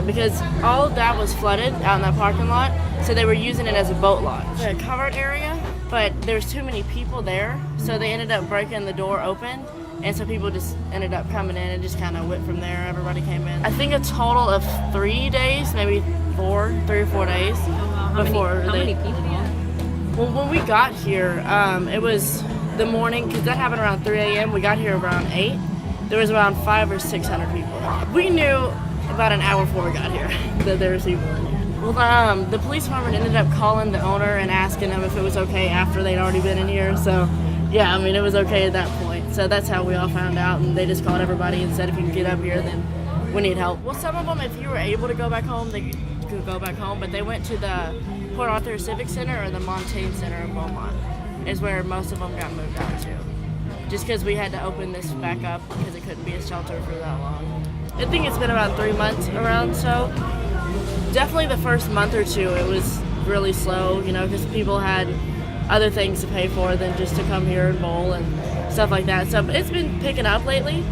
because all of that was flooded out in that parking lot, so they were using it as a boat launch. It's a covered area, but there's too many people there, so they ended up breaking the door open, and so people just ended up coming in and just kind of went from there. Everybody came in. I think a total of 3 days, maybe 3 or 4 days. How many people? Well, when we got here, it was the morning, because that happened around 3 a.m. We got here around 8. There was around 500 or 600 people. We knew about an hour before we got here that there was people in here. Well, the police department ended up calling the owner and asking them if it was okay after they'd already been in here. So, yeah, I mean, it was okay at that point. So that's how we all found out, and they just called everybody and said, if you can get up here, then we need help. Well, some of them, if you were able to go back home, they could go back home, but they went to the Port Arthur Civic Center or the Montaigne Center in Beaumont, is where most of them got moved out to. Just because we had to open this back up because it couldn't be a shelter for that long. I think it's been about 3 months around, so definitely the first month or two it was really slow, you know, because people had other things to pay for than just to come here and bowl and stuff like that. So it's been picking up lately.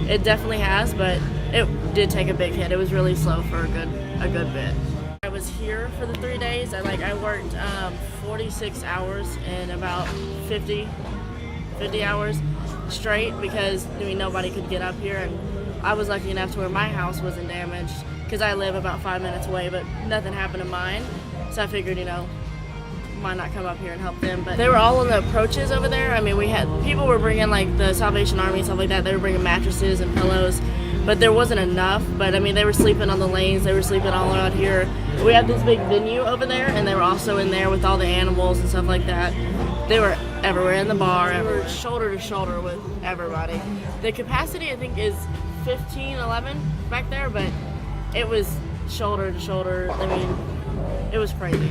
It definitely has, but it did take a big hit. It was really slow for a good bit. I was here for the 3 days. I worked 46 hours in about 50 hours straight because nobody could get up here, and I was lucky enough to where my house wasn't damaged because I live about 5 minutes away, but nothing happened to mine. So I figured, why not come up here and help them? But they were all on the approaches over there. I mean, people were bringing like the Salvation Army and stuff like that. They were bringing mattresses and pillows, but there wasn't enough. But I mean, they were sleeping on the lanes. They were sleeping all around here. We had this big venue over there, and they were also in there with all the animals and stuff like that. They were everywhere in the bar. They were shoulder to shoulder with everybody. The capacity, I think, is 11 back there, but it was shoulder to shoulder. I mean, it was crazy.